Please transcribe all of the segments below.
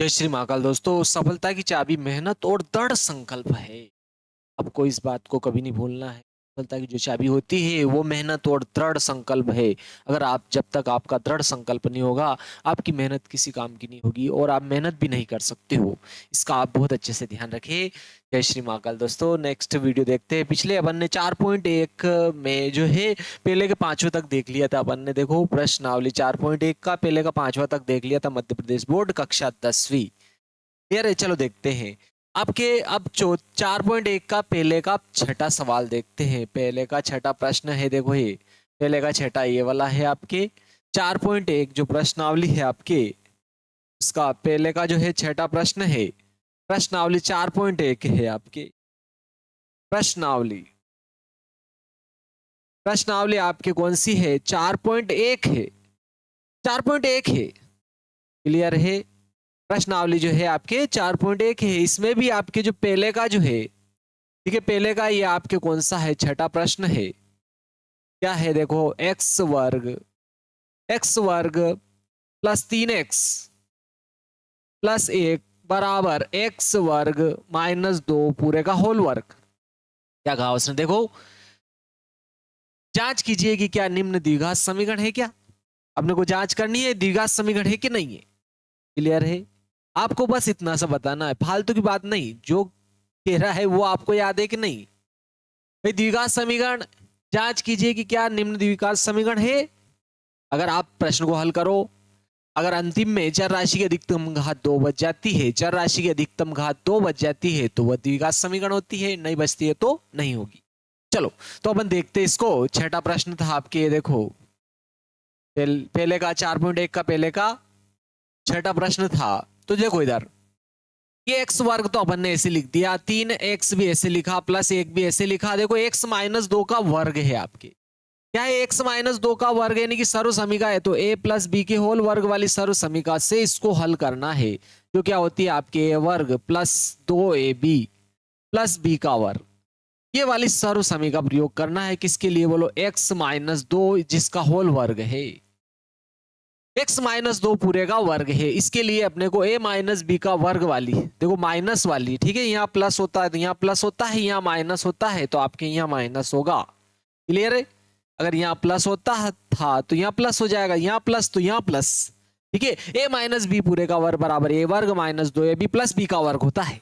जय श्री महाकाल दोस्तों। सफलता की चाबी मेहनत और दृढ़ संकल्प है। आपको इस बात को कभी नहीं भूलना है। सफलता की जो चाबी होती है वो मेहनत और दृढ़ संकल्प है। अगर आप जब तक आपका दृढ़ संकल्प नहीं होगा, आपकी मेहनत किसी काम की नहीं होगी और आप मेहनत भी नहीं कर सकते हो। इसका आप बहुत अच्छे से ध्यान रखें। जय श्री महाकाल दोस्तों। नेक्स्ट वीडियो देखते हैं। पिछले अपन ने 4.1 में जो है पहले के पांचवें तक देख लिया था। अपन ने देखो प्रश्नावली 4.1 का पहले का पांचवा तक देख लिया था, मध्य प्रदेश बोर्ड कक्षा 10वीं। यार चलो देखते हैं आपके अब 4.1 का पहले का छठा सवाल देखते हैं। पहले का छठा प्रश्न है, देखो ये पहले का छठा ये वाला है आपके 4.1 जो प्रश्नावली है आपके, उसका पहले का जो है छठा प्रश्न है। प्रश्नावली 4.1 है आपके। प्रश्नावली प्रश्नावली आपके कौन सी है? 4.1 है। 4.1 है। क्लियर है? प्रश्नावली जो है आपके 4.1 है। इसमें भी आपके जो पहले का जो है, ठीक है, पहले का ये आपके कौन सा है? छठा प्रश्न है। क्या है? देखो एक्स वर्ग प्लस 3x प्लस 1 बराबर एक्स वर्ग माइनस 2 पूरे का होल वर्ग। क्या कहा उसने? देखो जांच कीजिए कि क्या निम्न द्विघात समीकरण है। क्या अपने को जांच करनी है द्विघात समीकरण है कि नहीं है। क्लियर है? आपको बस इतना सा बताना है, फालतू की बात नहीं। जो कह रहा है वो आपको याद है कि नहीं भाई? द्विघात समीकरण जांच कीजिए कि क्या निम्न द्विघात समीकरण है। अगर आप प्रश्न को हल करो, अगर अंतिम में चर राशि की अधिकतम घात 2 बच जाती है, चर राशि की अधिकतम घात 2 बच जाती है तो वह द्विघात समीकरण होती है, नहीं बचती है तो नहीं होगी। चलो तो अपन देखते हैं इसको। छठा प्रश्न था आपके, ये देखो पहले का 4.1 का पहले का छठा प्रश्न था। तो देखो इधर ये एक्स वर्ग तो अपन ने ऐसे लिख दिया, 3x भी ऐसे लिखा, प्लस 1 भी ऐसे लिखा। देखो x माइनस 2 का वर्ग है आपके। क्या है? x माइनस 2 का वर्ग यानी कि सर्व समीका है, तो a प्लस बी के होल वर्ग वाली सर्व समीका से इसको हल करना है, जो क्या होती है आपके a वर्ग प्लस 2ab प्लस बी का वर्ग। ये वाली सर्व समीका प्रयोग करना है किसके लिए बोलो? x माइनस 2 जिसका होल वर्ग है। x माइनस 2 पूरे का वर्ग है। इसके लिए अपने को a माइनस बी का वर्ग वाली, देखो माइनस वाली, ठीक है, यहाँ प्लस होता है तो यहाँ प्लस होता है, यहाँ माइनस होता है तो आपके यहाँ माइनस होगा। क्लियर है? अगर यहाँ प्लस होता था तो यहाँ प्लस हो जाएगा, यहाँ प्लस तो यहाँ प्लस। ठीक है, a माइनस बी पूरे का वर्ग बराबर a वर्ग माइनस 2ab प्लस बी का वर्ग होता है।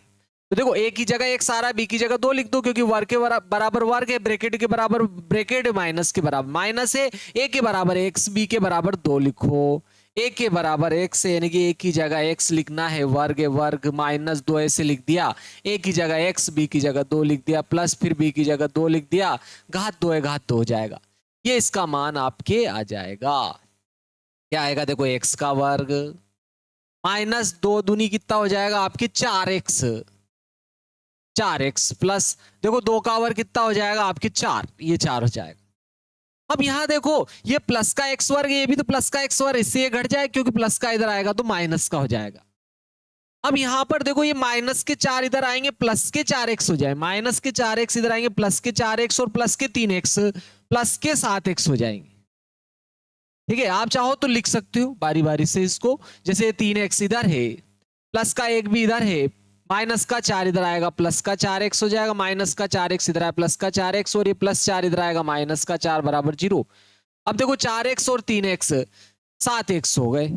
तो देखो a की जगह एक सारा, b की जगह 2 लिख दो, क्योंकि वर्ग के बराबर वर्ग है, ब्रैकेट के बराबर ब्रैकेट, माइनस के बराबर माइनस है। a के बराबर x, b के बराबर 2 लिखो। a के बराबर x यानी कि a की जगह x लिखना है, वर्ग है, वर्ग माइनस 2 ऐसे लिख दिया। a की जगह x, b की जगह 2 लिख दिया, प्लस फिर b की जगह 2 लिख दिया, घात 2 है, घात 2 हो जाएगा। ये इसका मान आपके आ जाएगा। क्या आएगा? देखो x का वर्ग माइनस 2 दूनी कितना हो जाएगा आपके? 4x, 4x प्लस देखो 2 का वर्ग कितना हो जाएगा आपके? 4, ये 4 हो जाएगा। अब यहां देखो ये प्लस का एक्स वर्ग, ये भी तो प्लस का एक्स वर्ग, इससे ये घट जाए क्योंकि प्लस का इधर आएगा तो माइनस का हो जाएगा। अब यहां पर देखो ये माइनस के 4 इधर आएंगे, प्लस के 4x हो जाए, माइनस के 4x इधर आएंगे, प्लस के 4x और प्लस के 3x प्लस के 7x हो जाएंगे। ठीक है, आप चाहो तो लिख सकते हो बारी बारी से इसको, जैसे 3x इधर है, प्लस का 1 भी इधर है, माइनस का 4 इधर आएगा, प्लस का 4x हो जाएगा, माइनस का 4x इधर आया, प्लस का 4x और ये प्लस 4 इधर आएगा, माइनस का 4 बराबर 0। अब देखो 4x और 3x 7x हो गए,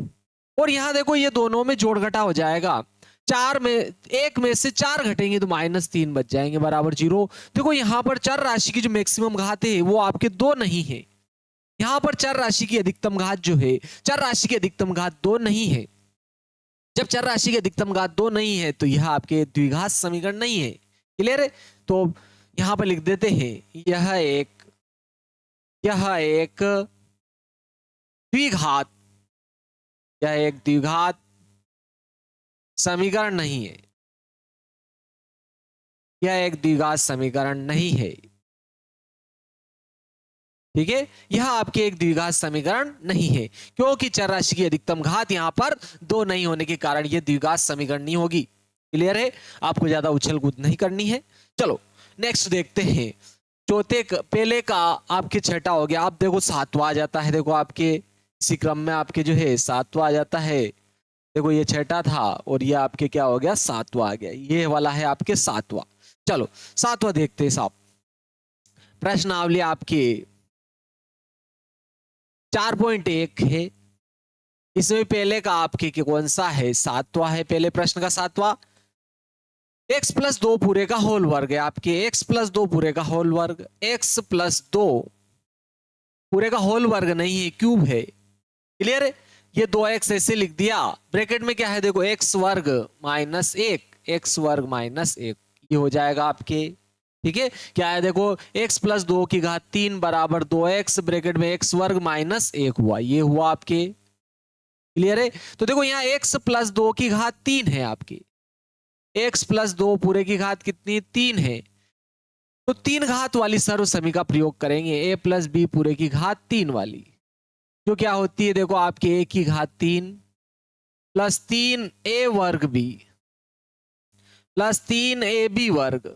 और यहां देखो ये दोनों में जोड़ घटा हो जाएगा। 4 में एक में से 4 घटेंगे तो -3 बच जाएंगे बराबर 0। देखो यहां पर चर राशि की जो मैक्सिमम घात है वो आपके 2 नहीं है। यहां पर चर राशि की अधिकतम घात जो है, चर राशि की अधिकतम घात 2 नहीं है। जब चर राशि की अधिकतम घात 2 नहीं है तो यह आपके द्विघात समीकरण नहीं है। क्लियर है? तो यहां पर लिख देते हैं यह एक द्विघात, यह एक द्विघात समीकरण नहीं है। यह एक द्विघात समीकरण नहीं है। ठीक है, यह आपके एक द्विघात समीकरण नहीं है, क्योंकि चर राशि की अधिकतम घात यहां पर 2 नहीं होने के कारण यह द्विघात समीकरण नहीं होगी। क्लियर है? आपको ज्यादा उछल कूद नहीं करनी है। चलो नेक्स्ट देखते हैं। चौथे पहले का आपके छठा हो गया। आप देखो 7वां आ जाता है, देखो आपके इसी क्रम में आपके जो है 7वां आ जाता है। देखो ये छठा था और ये आपके क्या हो गया, सातवां आ गया। ये वाला है आपके सातवां। चलो सातवां देखते हैं साहब। प्रश्नावली आपकी 4.1 है। इसमें पहले का आपके कौन सा है, सातवां है। पहले प्रश्न का सातवां, x प्लस 2 पूरे का होल वर्ग है आपके। x प्लस 2 पूरे का होल वर्ग, x प्लस 2 पूरे का होल वर्ग नहीं है, क्यूब है। क्लियर है। ये 2x ऐसे लिख दिया, ब्रैकेट में क्या है देखो, x वर्ग माइनस 1, x वर्ग माइनस 1, ये हो जाएगा आपके। ठीक है, क्या है देखो, x प्लस 2 की घात 3 बराबर 2x, ब्रैकेट में x वर्ग माइनस 1 हुआ, ये हुआ आपके। क्लियर है। तो देखो यहाँ x प्लस 2 की घात 3 है आपकी। x प्लस 2 पूरे की घात कितनी, 3 है। तो 3 घात वाली सर्व समी का प्रयोग करेंगे, a प्लस बी पूरे की घात 3 वाली, जो क्या होती है देखो आपके a की घात 3 प्लस 3a वर्ग b प्लस 3ab वर्ग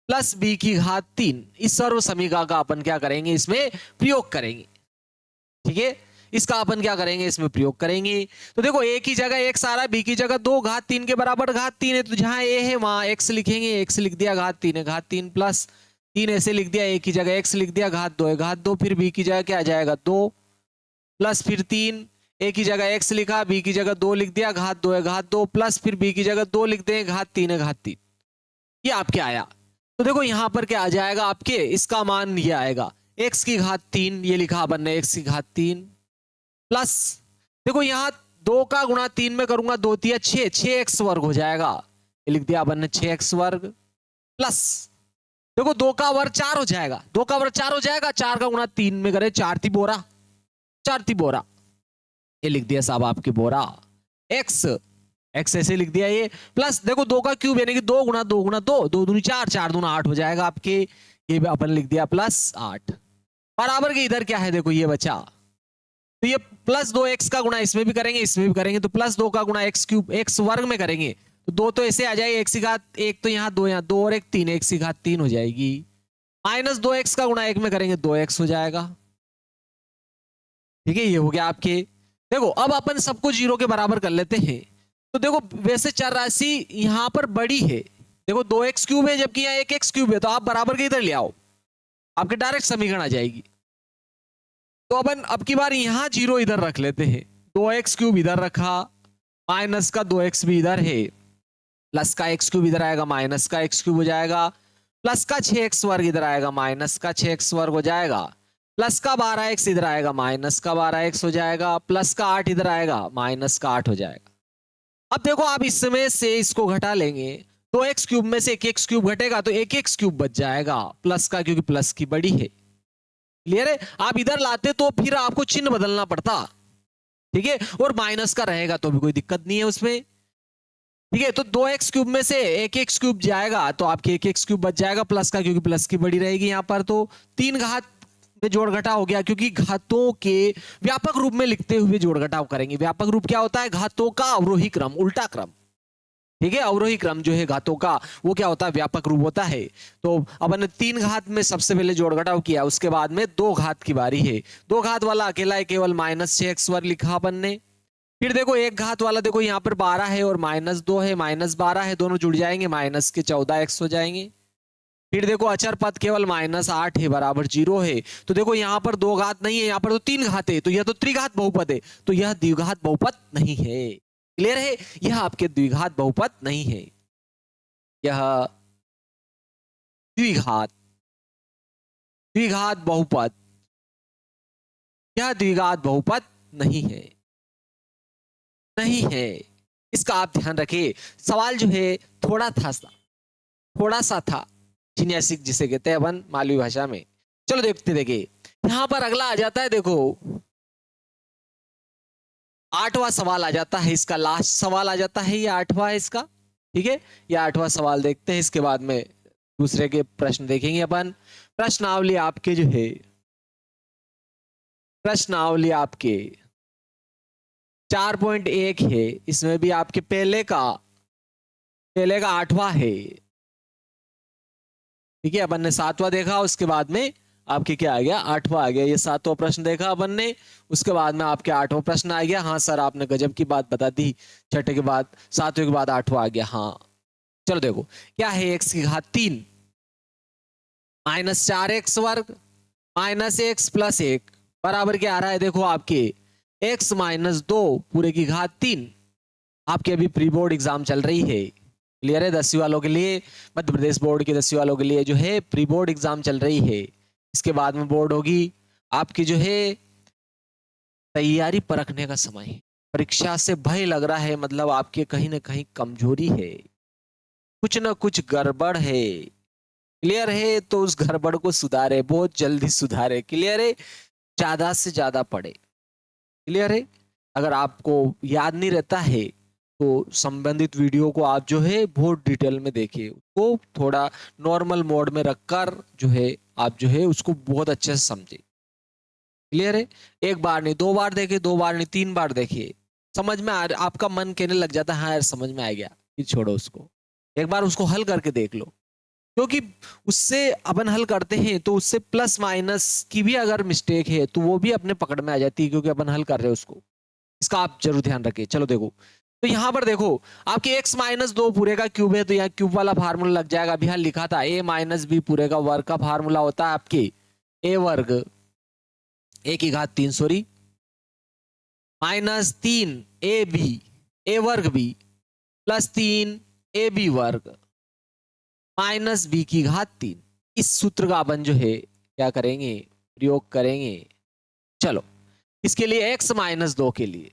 प्लस b की घात 3। इस सर्व समीका का अपन क्या करेंगे, इसमें प्रयोग करेंगे। ठीक है, इसका अपन क्या करेंगे, इसमें प्रयोग करेंगे। तो देखो a की जगह x आ रहा है, b की जगह 2 घात 3 के बराबर घात 3 है, तो जहां a है वहां x लिखेंगे। x लिख दिया, घात 3 है, घात 3 प्लस 3 ऐसे लिख दिया। a की जगह x लिख दिया, घात 2 है, घात 2, फिर b की जगह क्या आ जाएगा 2 प्लस फिर 3, a की जगह x लिखा, b की जगह 2 लिख दिया, घात 2 है, घात 2 प्लस फिर b की जगह 2 लिख दें, घात 3 है, घात 3। ये आपके आया। तो देखो यहां पर क्या आ जाएगा आपके, इसका मान ये आएगा x की घात 3, ये लिखा अपन ने x की घात 3 प्लस, देखो यहां 2 का गुणा 3 में करूंगा, 2 तिया 6, 6x वर्ग हो जाएगा, ये लिख दिया अपन ने 6x वर्ग प्लस, देखो 2 का वर्ग 4 हो जाएगा, 2 का वर्ग 4 हो जाएगा, 4 का गुणा 3 में करे 4 ती बोरा, 4 ती बोरा, ये लिख दिया साहब आपके बोरा। x ऐसे लिख दिया ये, प्लस देखो 2 का क्यूब यानी कि 2 गुणा 2 गुणा 2, 2 दूनी 4, 4 दूना 8 हो जाएगा आपके, ये भी अपन लिख दिया प्लस 8 बराबर के इधर क्या है देखो ये बचा। तो ये प्लस 2x का गुणा इसमें भी करेंगे, इसमें भी करेंगे, तो प्लस 2 का गुणा x क्यूब, x वर्ग में करेंगे तो 2 तो ऐसे आ जाएगी, x की घात 1 तो यहाँ 2, यहाँ 2 और 1 3, x की घात 3 हो जाएगी, माइनस 2x का गुणा 1 में करेंगे 2x हो जाएगा। ठीक है, ये हो गया आपके। देखो अब अपन सबको 0 के बराबर कर लेते हैं। तो देखो वैसे चर राशि यहां पर बड़ी है, देखो 2x क्यूब है जबकि यहाँ 1x क्यूब है, तो आप बराबर के इधर ले आओ, आपके डायरेक्ट समीकरण आ जाएगी। तो अपन अब की बार यहां 0 इधर रख लेते हैं, 2x क्यूब इधर रखा, माइनस का 2x भी इधर है, प्लस का x क्यूब इधर आएगा, माइनस का x क्यूब हो जाएगा, प्लस का 6x वर्ग इधर आएगा, माइनस का 6x वर्ग हो जाएगा, प्लस का 12x इधर आएगा, माइनस का 12x हो जाएगा, प्लस का 8 इधर आएगा, माइनस का 8 हो जाएगा। अब देखो आप इसमें से इसको घटा लेंगे, 2x क्यूब में से 1x क्यूब घटेगा तो 1x क्यूब बच जाएगा प्लस का, क्योंकि प्लस की बड़ी है। क्लियर है। आप इधर लाते तो फिर आपको चिन्ह बदलना पड़ता, ठीक है, और माइनस का रहेगा तो भी कोई दिक्कत नहीं है उसमें। ठीक है, तो 2x क्यूब में से 1x क्यूब जाएगा तो आपके 1x क्यूब बच जाएगा प्लस का, क्योंकि प्लस की बड़ी रहेगी यहां पर। तो 3 घात में जोड़ घटा हो गया, क्योंकि घातों के व्यापक रूप में लिखते हुए जोड़ घटाव करेंगे। व्यापक रूप क्या होता है, घातों का अवरोही क्रम, उल्टा क्रम। ठीक है, अवरोही क्रम जो है घातों का, वो क्या होता है, व्यापक रूप होता है। तो अपन ने 3 घात में सबसे पहले जोड़ घटाव किया, उसके बाद में 2 घात की बारी है। 2 घात वाला अकेला है, केवल माइनस 6x वर्ग लिखा अपन ने। फिर देखो 1 घात वाला, देखो यहाँ पर 12 है और माइनस 2 है, माइनस 12 है, दोनों जुड़ जाएंगे, माइनस के 14x हो जाएंगे। फिर देखो अचर पद केवल माइनस 8 है बराबर 0 है। तो देखो यहाँ पर 2 घात नहीं है, यहाँ पर तो 3 घात है, तो यह तो त्रिघात बहुपद है, तो यह द्विघात बहुपद नहीं है। क्लियर है, यह आपके द्विघात बहुपद नहीं है, यह द्विघात द्विघात बहुपद, यह द्विघात बहुपद नहीं है, नहीं है। इसका आप ध्यान रखिए। सवाल जो है थोड़ा सा था जिन्यासिक जिसे कहते हैं अपन मालवी भाषा में। चलो देखते देखिए, यहां पर अगला आ जाता है, देखो 8वां सवाल आ जाता है, इसका लास्ट सवाल आ जाता है, ये 8वां है इसका। ठीक है, ये 8वां सवाल देखते हैं, इसके बाद में दूसरे के प्रश्न देखेंगे अपन। प्रश्नावली आपके जो है, प्रश्नावली आपके 4.1 है, इसमें भी आपके पहले का 8वां है। ठीक है, अपन ने 7वां देखा, उसके बाद में आपके क्या आ गया, 8वां आ गया। ये 7वां प्रश्न देखा अपन ने, उसके बाद में आपके 8वां प्रश्न आ गया। हाँ सर आपने गजब की बात बता दी, छठे के बाद 7वें के बाद 8वां आ गया। हाँ चलो देखो क्या है, एक्स की घात 3 minus 4x² minus x plus 1 बराबर क्या आ रहा है, देखो आपके x माइनस 2 पूरे की घात 3। आपके अभी प्री बोर्ड एग्जाम चल रही है, क्लियर है, 10वीं वालों के लिए, मध्य प्रदेश बोर्ड के 10वीं वालों के लिए जो है प्री बोर्ड एग्जाम चल रही है। इसके बाद में बोर्ड होगी आपकी, जो है तैयारी परखने का समय है। परीक्षा से भय लग रहा है, मतलब आपके कहीं ना कहीं कमजोरी है, कुछ ना कुछ गड़बड़ है, क्लियर है, तो उस गड़बड़ को सुधारे, बहुत जल्दी सुधारे, क्लियर है, ज्यादा से ज्यादा पढ़े, क्लियर है। अगर आपको याद नहीं रहता है तो संबंधित वीडियो को आप जो है बहुत डिटेल में देखिए, उसको थोड़ा नॉर्मल मोड में रखकर जो है आप जो है उसको बहुत अच्छे से समझे, क्लियर है। एक बार नहीं, 2 बार देखिए, 2 बार नहीं, 3 बार देखिए, समझ में आपका मन कहने लग जाता है हाँ यार समझ में आ गया, फिर छोड़ो उसको, एक बार उसको हल करके देख लो, क्योंकि उससे अपन हल करते हैं तो उससे प्लस माइनस की भी अगर मिस्टेक है तो वो भी अपने पकड़ में आ जाती है, क्योंकि अपन हल कर रहे हैं उसको। इसका आप जरूर ध्यान रखिए। चलो देखो, तो यहां पर देखो आपके x माइनस 2 पूरे का क्यूब है, तो यहाँ क्यूब वाला फार्मूला लग जाएगा। अभी यहाँ लिखा था a माइनस बी पूरे का वर्ग का फार्मूला होता है आपके a वर्ग a की घात 3 sorry minus 3 A B a वर्ग b प्लस 3 ए बी वर्ग माइनस बी की घात 3। इस सूत्र का अपन जो है क्या करेंगे, प्रयोग करेंगे। चलो इसके लिए x माइनस 2 के लिए,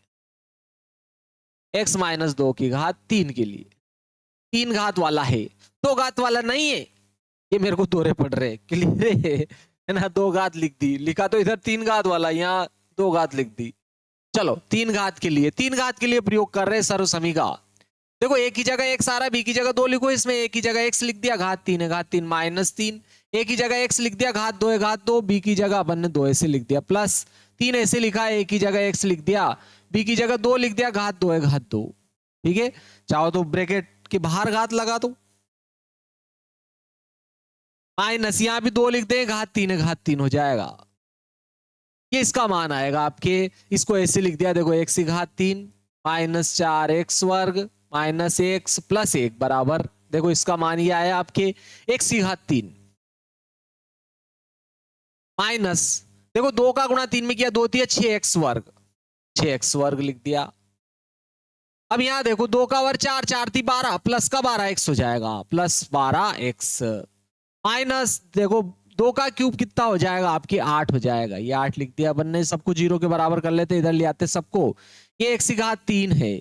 x माइनस 2 की घात 3 के लिए, 3 घात वाला है, 2 घात वाला नहीं है, ये मेरे को दोहरे पड़ रहे, क्लियर है ना, 2 घात लिख दी, लिखा तो इधर 3 घात वाला, यहाँ 2 घात लिख दी। चलो 3 घात के लिए, 3 घात के लिए प्रयोग कर रहे हैं सर्व समी का। देखो ए की जगह x आ रहा है, बी की जगह 2 लिखो, इसमें ए की जगह x लिख दिया, घात 3 है, घात 3 माइनस 3, ए की जगह x लिख दिया, घात 2 है, घात 2, बी की जगह अपन ने 2 ऐसे लिख दिया, प्लस 3 ऐसे लिखा है, ए की जगह x लिख दिया, बी की जगह 2 लिख दिया, घात 2 है, घात 2, ठीक है। चाहो तो ब्रैकेट के बाहर घात लगा दो, माइनस यहां भी 2 लिख दे, घात 3 है, घात 3 हो जाएगा, ये इसका मान आएगा आपके। इसको ऐसे लिख दिया, देखो x की घात 3 माइनस 4x वर्ग माइनस एक्स प्लस 1 बराबर, देखो इसका मान ये आया आपके x की घात 3 माइनस, देखो 2 का गुणा 3 में किया, 2 दिया 6x वर्ग, 6x वर्ग लिख दिया। अब यहां देखो 2 का वर्ग 4, 4 थी 12, प्लस का 12x हो जाएगा, प्लस 12x माइनस देखो 2 का क्यूब कितना हो जाएगा आपके 8 हो जाएगा, ये 8 लिख दिया अपन ने, सबको 0 के बराबर कर लेते, इधर ले आते सबको, ये x की घात 3 है।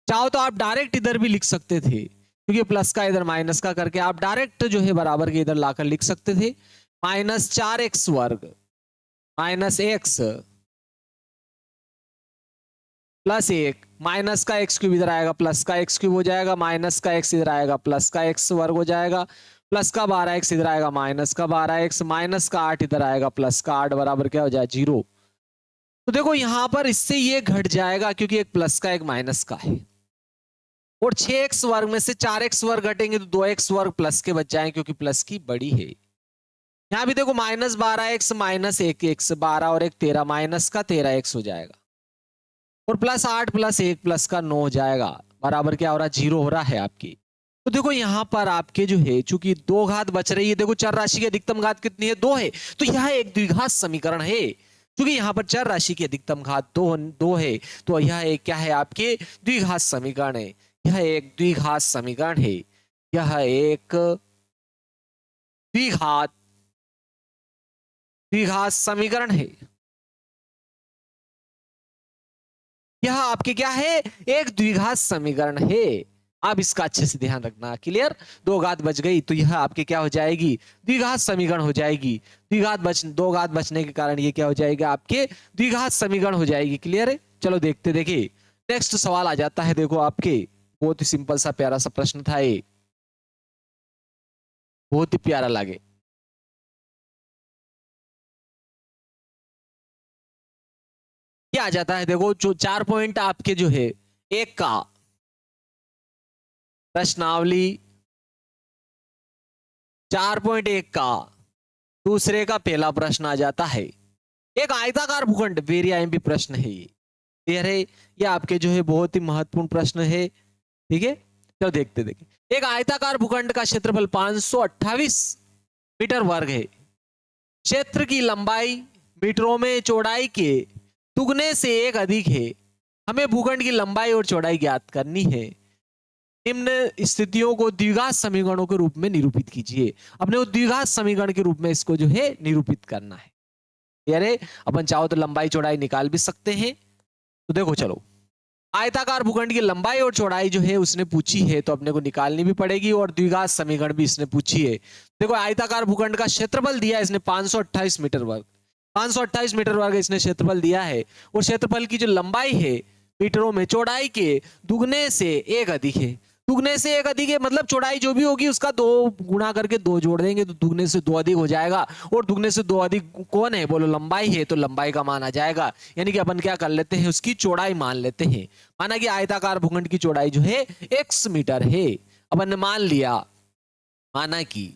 चाहो तो आप डायरेक्ट इधर भी लिख सकते थे, क्योंकि प्लस का इधर माइनस का करके आप डायरेक्ट जो है बराबर के इधर लाकर लिख सकते थे, माइनस 4x वर्ग माइनस एक्स प्लस 1 माइनस का एक्स क्यूब इधर आएगा, प्लस का एक्स क्यूब हो जाएगा, माइनस का एक्स इधर आएगा, प्लस का एक्स वर्ग हो जाएगा, प्लस का 12x इधर आएगा, माइनस का 12x, माइनस का 8 इधर आएगा, प्लस का 8 बराबर क्या हो जाए 0। तो देखो यहां पर इससे ये घट जाएगा, क्योंकि एक प्लस का एक माइनस का है, और 6x वर्ग में से 4x वर्ग घटेंगे तो 2x वर्ग प्लस के बच जाएंगे, क्योंकि प्लस की बड़ी है। यहां भी देखो माइनस 12x माइनस 1x, 12 और 1 13, माइनस का 13x हो जाएगा, और प्लस 8 प्लस 1 प्लस का 9 हो जाएगा, बराबर क्या हो रहा है 0 हो रहा है आपकी। तो देखो यहां पर आपके जो है चूंकि 2 घात बच रही है, देखो चर राशि की अधिकतम घात कितनी है 2 है, तो यह एक द्विघात समीकरण है, क्योंकि यहां पर चर राशि की अधिकतम घात 2 है, तो यह एक क्या है आपके द्विघात समीकरण है, यह एक द्विघात समीकरण है, यह एक द्विघात द्विघात समीकरण है, यह आपके क्या है एक द्विघात समीकरण है। अब इसका अच्छे से ध्यान रखना, क्लियर। 2 घात बच गई तो यह आपके क्या हो जाएगी द्विघात समीकरण हो जाएगी, 2 घात बचने के कारण ये क्या हो जाएगा आपके द्विघात समीकरण हो जाएगी, क्लियर है। चलो देखते देखिए नेक्स्ट सवाल आ जाता है, देखो आपके बहुत ही सिंपल सा प्यारा सा प्रश्न था ये, बहुत ही प्यारा लगे। क्या आ जाता है देखो, जो 4 पॉइंट आपके जो है एक का प्रश्नावली 4.1 का दूसरे का पहला प्रश्न आ जाता है, एक आयताकार भूखंड, वेरी आईएमपी प्रश्न है ये। क्लियर है? ये आपके जो है बहुत ही महत्वपूर्ण प्रश्न है। ठीक है, चलो देखते देखिए। एक आयताकार भूखंड का क्षेत्रफल 528 मीटर वर्ग है। क्षेत्र की लंबाई मीटरों में चौड़ाई के दुगने से एक अधिक है। हमें भूखंड की लंबाई और चौड़ाई ज्ञात करनी है। निम्न स्थितियों को द्विघात समीकरणों के रूप में निरूपित कीजिए। अपने को द्विघात समीकरण के रूप में इसको जो है निरूपित करना है। यानी अपन चाहो तो लंबाई चौड़ाई निकाल भी सकते हैं। तो देखो चलो, आयताकार भूखंड की लंबाई और चौड़ाई जो है उसने पूछी है, तो अपने को निकालनी भी पड़ेगी, और द्विघात समीकरण भी इसने पूछी है। देखो, आयताकार भूखंड का क्षेत्रफल दिया है इसने 528 मीटर वर्ग। 528 मीटर वर्ग इसने क्षेत्रफल दिया है, और क्षेत्रफल की जो लंबाई है मीटरों में चौड़ाई के दुगने से एक अधिक है। दुगने से एक अधिक है मतलब चौड़ाई जो भी होगी उसका 2 गुणा करके 2 जोड़ देंगे तो दुगने से 2 अधिक हो जाएगा। और दुगने से 2 अधिक कौन है? बोलो, लंबाई है, तो लंबाई का मान आ जाएगा। यानी कि अपन क्या कर लेते हैं, उसकी चौड़ाई मान लेते हैं। माना कि आयताकार भूखंड की चौड़ाई जो है x मीटर है। अपन ने मान लिया, माना कि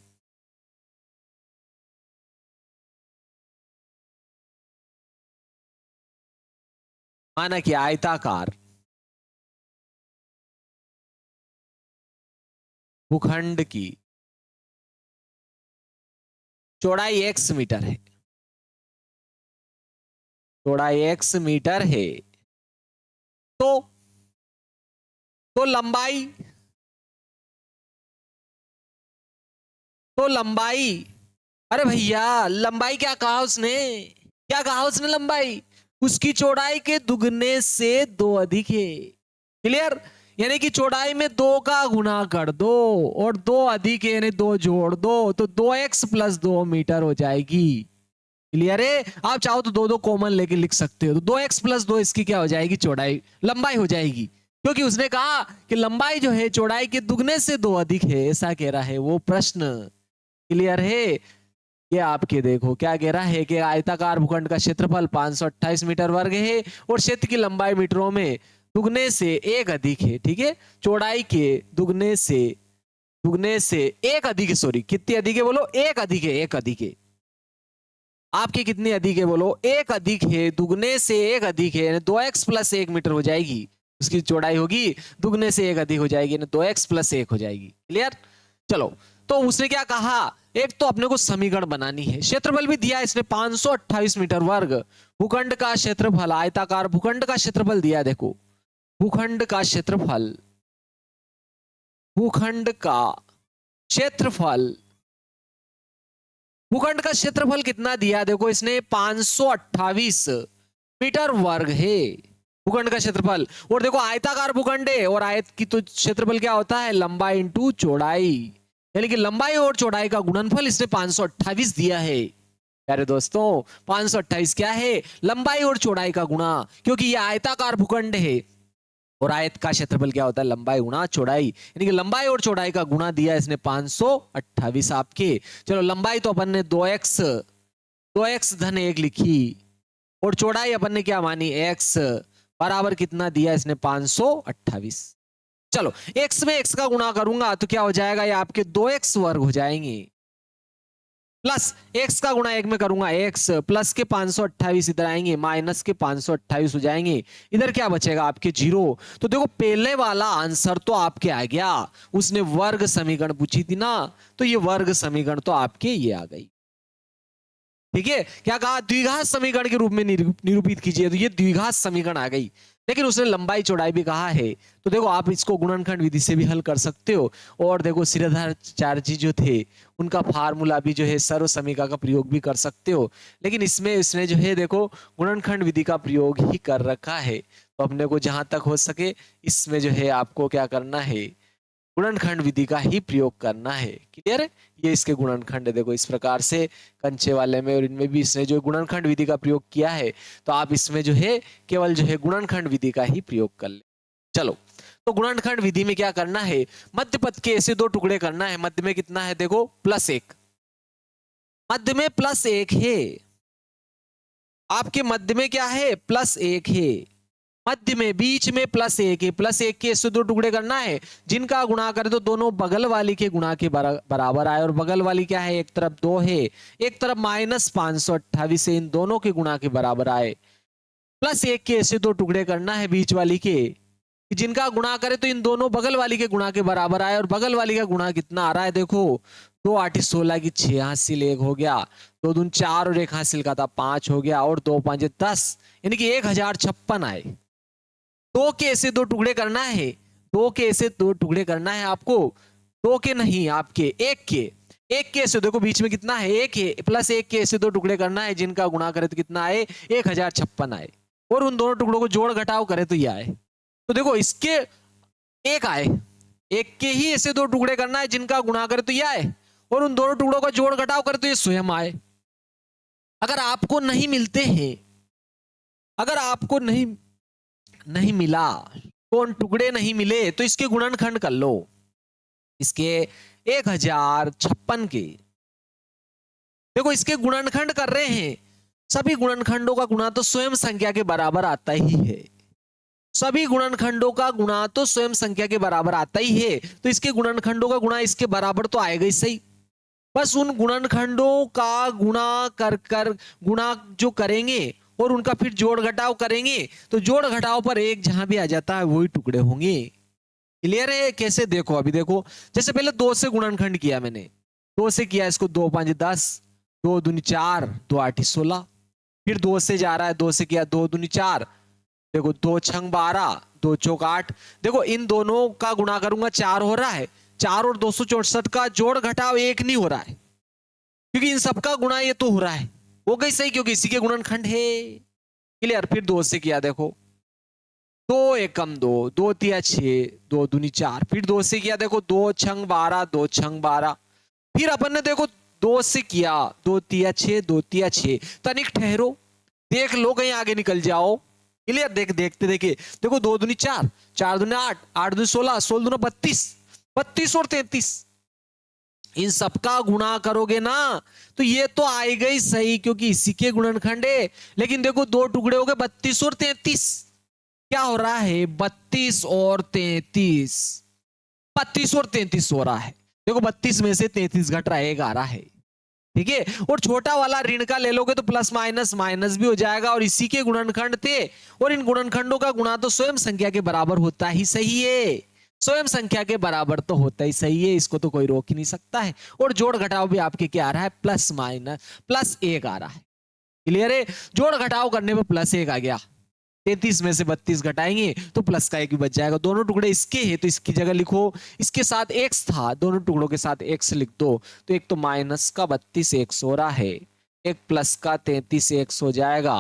आयताकार भूखंड की चौड़ाई x मीटर है। चौड़ाई x मीटर है, तो लंबाई अरे भैया, लंबाई क्या कहा उसने? लंबाई उसकी चौड़ाई के दुगने से 2 अधिक है। क्लियर? यानी कि चौड़ाई में 2 का गुणा कर दो और 2 अधिक है यानी 2 जोड़ दो, तो 2x + 2 मीटर हो जाएगी। क्लियर है? आप चाहो तो 2 कॉमन लेके लिख सकते हो, तो 2x + 2 इसकी क्या हो जाएगी? चौड़ाई, लंबाई हो जाएगी। क्योंकि उसने कहा कि लंबाई जो है चौड़ाई के दुगने से 2 अधिक है, ऐसा कह रहा है वो प्रश्न। क्लियर है? ये आपके देखो क्या कह रहा है कि आयताकार भूखंड का क्षेत्रफल 528 मीटर वर्ग है और क्षेत्र की लंबाई मीटरों में दुगने से एक अधिक है। ठीक है, चौड़ाई के दुगने से एक अधिक है। सॉरी, कितनी अधिक है? बोलो, एक अधिक है। एक अधिक है आपके, कितनी अधिक है? बोलो, एक अधिक है। दुगने से एक अधिक है, 2x + 1 मीटर हो जाएगी। उसकी चौड़ाई होगी दुगने से एक अधिक हो जाएगी, 2x + 1 हो जाएगी। क्लियर? चलो, तो उसने क्या कहा, एक तो अपने को समीकरण बनानी है। क्षेत्रफल भी दिया इसने 528 मीटर वर्ग। भूखंड का क्षेत्रफल, आयताकार भूखंड का क्षेत्रफल दिया। देखो, भूखंड का क्षेत्रफल कितना दिया? देखो, इसने 528 मीटर वर्ग है भूखंड का क्षेत्रफल। और देखो, आयताकार भूखंड है और आयत की तो क्षेत्रफल क्या होता है? लंबाई इंटू चौड़ाई। यानी कि लंबाई और चौड़ाई का गुणनफल इसने 528 दिया है। प्यारे दोस्तों, 528 क्या है? लंबाई और चौड़ाई का गुणा, क्योंकि ये आयताकार भूखंड है और आयत का क्षेत्रफल क्या होता है? लंबाई गुणा चौड़ाई। यानी कि लंबाई और चौड़ाई का गुणा दिया इसने 528 आपके। चलो, लंबाई तो अपन ने 2x धन 1 लिखी और चौड़ाई अपन ने क्या मानी? x बराबर कितना दिया इसने? 528। चलो, x में x का गुणा करूंगा तो क्या हो जाएगा? ये आपके 2x वर्ग हो जाएंगे, प्लस x का गुणा 1 में करूंगा x, प्लस के 528 इधर आएंगे, माइनस के 528 हो जाएंगे। इधर क्या बचेगा? आपके 0। तो देखो, पहले वाला आंसर तो आपके आ गया। उसने वर्ग समीकरण पूछी थी ना, तो ये वर्ग समीकरण तो आपके ये आ गई। ठीक है, क्या कहा? द्विघात समीकरण के रूप में निरूपित कीजिए, तो ये द्विघात समीकरण आ गई। लेकिन उसने लंबाई चौड़ाई भी कहा है, तो देखो आप इसको गुणनखंड विधि से भी हल कर सकते हो। और देखो, श्रीधराचार्य जो थे उनका फार्मूला भी जो है सर्व समीकरण का प्रयोग भी कर सकते हो। लेकिन इसमें इसने जो है देखो गुणनखंड विधि का प्रयोग ही कर रखा है। तो अपने को जहां तक हो सके इसमें जो है आपको क्या करना है? गुणनखंड विधि का ही प्रयोग करना है। क्लियर है? ये इसके गुणनखंड है। देखो, इस प्रकार से कंचे वाले में और इनमें भी इसने जो गुणनखंड विधि का प्रयोग किया है, तो आप इसमें जो है केवल जो है गुणनखंड विधि का ही प्रयोग कर ले। चलो, तो गुणनखंड विधि में क्या करना है? मध्य पद के ऐसे 2 टुकड़े करना है। मध्य में कितना है? देखो, +1। मध्य में +1 है आपके। मध्य में क्या है? +1 है। मध्य में बीच में +1 है, +1 के इससे 2 टुकड़े करना है, जिनका गुणा करें तो दोनों बगल वाली के गुणा के बराबर आए, और बगल वाली क्या है, एक तरफ 2 है, एक तरफ -528 है, इन दोनों के गुणा के बराबर आए। +1 के ऐसे 2 टुकड़े करना है बीच वाली के, जिनका गुणा करे तो इन दोनों बगल वाली के गुणा के बराबर आए, और बगल वाली का गुणा कितना आ रहा है, देखो 2 8 16 की 6 हासिल 1 हो गया, 2 दूनी 4 और 1 हासिल का था 5 हो गया, और 2 5 10, यानी कि 1056 आए। 2 के ऐसे 2 टुकड़े करना है, 2 के ऐसे 2 टुकड़े करना है आपको, 2 के नहीं आपके 1 के, 1 के ऐसे देखो बीच में कितना है 1 है, +1 के ऐसे 2 टुकड़े करना है, जिनका गुणा करे तो कितना आए 1056 आए, और उन दोनों टुकड़ों को जोड़ घटाव करे तो ये आए। तो देखो इसके 1 आए, 1 के ही ऐसे 2 टुकड़े करना है, जिनका गुणा करे तो ये आए, और उन दोनों टुकड़ों का जोड़ घटाव करे तो ये स्वयं आए। अगर आपको नहीं मिलते हैं, अगर आपको नहीं मिला, कौन टुकड़े नहीं मिले, तो इसके गुणनखंड कर लो, इसके 1056 के, देखो इसके गुणनखंड कर रहे हैं, सभी गुणनखंडों का गुणा तो स्वयं संख्या के बराबर आता ही है, सभी गुणनखंडों का गुणा तो स्वयं संख्या के बराबर आता ही है, तो इसके गुणनखंडों का गुणा इसके बराबर तो आएगा ही सही। बस उन गुणनखंडों का गुणा कर गुणा जो करेंगे और उनका फिर जोड़ घटाव करेंगे, तो जोड़ घटाव पर 1 जहां भी आ जाता है वही टुकड़े होंगे। क्लियर है? कैसे, देखो अभी देखो, जैसे पहले 2 से गुणनखंड किया मैंने, 2 से किया इसको, 2 5 10, 2 दूनी 4, 2 8 16, फिर 2 से जा रहा है, 2 से किया 2 दूनी 4, देखो 2 छंग 12, 2 चौक 8, देखो इन दोनों का गुणा करूंगा 4 हो रहा है, 4 और 264 का जोड़ घटाव 1 नहीं हो रहा है, क्योंकि इन सबका गुणा ये तो हो रहा है, वो गई सही क्योंकि इसी के गुणनखंड है। क्लियर? फिर 2 से किया, देखो 2 एकम 2, 2 तिया 6, 2 दूनी 4, फिर 2 से किया, देखो 2 छंग 12, 2 छंग 12, फिर अपन ने देखो 2 से किया, 2 तिया 6, 2 तिया 6, तनिक ठहरो, देख लो कहीं आगे निकल जाओ। क्लियर? देखते देखिए, देखो 2 दूनी 4, 4 दूनी 8, 8 दूनी 16, 16 दूनी 32, 32 और 33, इन सबका गुणा करोगे ना तो ये तो आएगा ही सही, क्योंकि इसी के गुणनखंड है। लेकिन देखो 2 टुकड़े हो गए 32 और 33, क्या हो रहा है 32 और 33, 32 और 33 हो रहा है, देखो 32 में से 33 घट रहा है, 1 आ रहा है, ठीक है। और छोटा वाला ऋण का ले लोगे तो प्लस माइनस माइनस भी हो जाएगा, और इसी के गुणनखंड थे, और इन गुणनखंडों का गुणा तो स्वयं संख्या के बराबर होता ही सही है, स्वयं संख्या के बराबर तो होता ही सही है, इसको तो कोई रोक ही नहीं सकता है। और जोड़ घटाव भी आपके क्या आ रहा है, +1 आ रहा है। क्लियर है? जोड़ घटाव करने पर +1 आ गया, 33 में से 32 घटाएंगे तो प्लस का 1 भी बच जाएगा। दोनों टुकड़े इसके हैं तो इसकी जगह लिखो, इसके साथ x था, दोनों टुकड़ों के साथ x लिख दो, तो एक तो माइनस का 32 x हो रहा है, एक प्लस का 33 x हो जाएगा,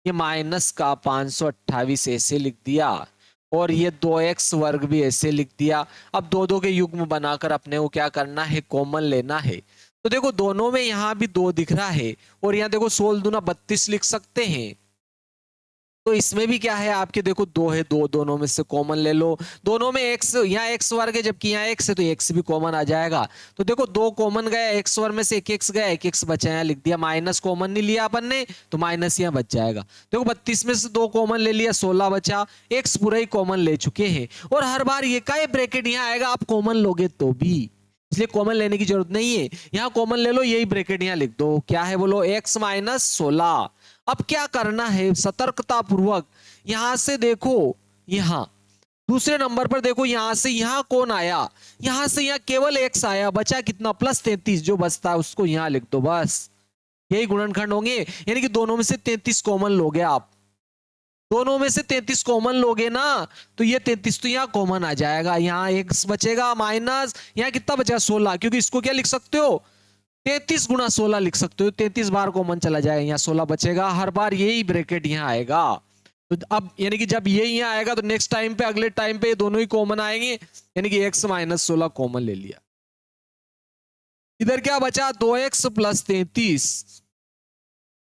ये माइनस का 528 ऐसे लिख दिया, और ये 2x वर्ग भी ऐसे लिख दिया। अब दो दो के युग्म बनाकर अपने को क्या करना है, कॉमन लेना है। तो देखो दोनों में यहां भी 2 दिख रहा है, और यहां देखो 16 दूना 32 लिख सकते हैं, तो इसमें भी क्या है आपके, देखो 2 है, 2 दोनों में से कॉमन ले लो, दोनों में x, यहाँ x वर्ग है जबकि यहाँ x है तो x भी कॉमन आ जाएगा। तो देखो 2 कॉमन गया, x वर्ग में से 1x गया, 1x बचा, यहाँ लिख दिया, माइनस कॉमन नहीं लिया अपन ने तो माइनस यहाँ बच जाएगा। देखो 32 में से 2 कॉमन ले लिया, 16 बचा, x पूरा ही कॉमन ले चुके हैं, और हर बार ये का ब्रैकेट यहाँ आएगा, आप कॉमन लोगे तो भी, इसलिए कॉमन लेने की जरूरत नहीं है, यहाँ कॉमन ले लो, यही ब्रैकेट यहाँ लिख दो, क्या है बोलो, x माइनस 16। अब क्या करना है, सतर्कता पूर्वक यहां से देखो, यहां दूसरे नंबर पर देखो, यहां से यहां कौन आया, यहां से यहां केवल x आया, बचा कितना, +33, जो बचता है उसको यहां लिख दो, बस यही गुणनखंड होंगे। यानी कि दोनों में से 33 कॉमन लोगे आप, दोनों में से 33 कॉमन लोगे ना तो ये 33 तो यहाँ कॉमन आ जाएगा, यहाँ x बचेगा माइनस, यहाँ कितना बचा 16, क्योंकि इसको क्या लिख सकते हो, 33 गुणा 16 लिख सकते हो, 33 बार कॉमन चला जाएगा, यहाँ 16 बचेगा, हर बार यही ब्रैकेट यहाँ आएगा। तो अब यानी कि जब ये यहाँ आएगा तो नेक्स्ट टाइम पे, अगले टाइम पे दोनों ही कॉमन आएंगे, यानी कि x माइनस 16 कॉमन ले लिया। इधर क्या बचा, 2x प्लस 33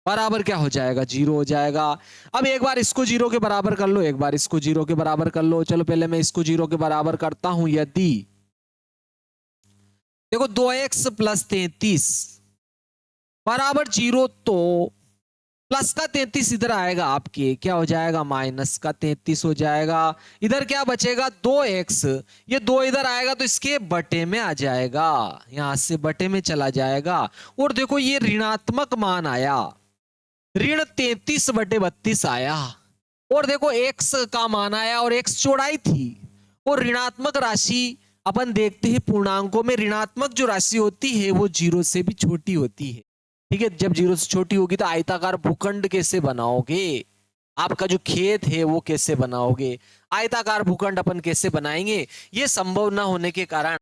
बराबर क्या हो जाएगा, 0 हो जाएगा। अब एक बार इसको 0 के बराबर कर लो, एक बार इसको 0 के बराबर कर लो। चलो पहले मैं इसको 0 के बराबर करता हूं, यदि देखो 2x प्लस 33 बराबर 0, तो प्लस का 33 इधर आएगा आपके, क्या हो जाएगा, माइनस का 33 हो जाएगा। इधर क्या बचेगा, 2x, ये 2 इधर आएगा तो इसके बटे में आ जाएगा, यहां से बटे में चला जाएगा। और देखो ये ऋणात्मक मान आया, ऋण 33/32 आया। और देखो x का मान आया और x चौड़ाई थी। और ऋणात्मक राशि अपन देखते हैं पूर्णांकों में, ऋणात्मक जो राशि होती है वो 0 से भी छोटी होती है। ठीक है, जब 0 से छोटी होगी तो आयताकार भूखंड कैसे बनाओगे, आपका जो खेत है वो कैसे बनाओगे, आयताकार भूखंड अपन कैसे बनाएंगे, ये संभव ना होने के कारण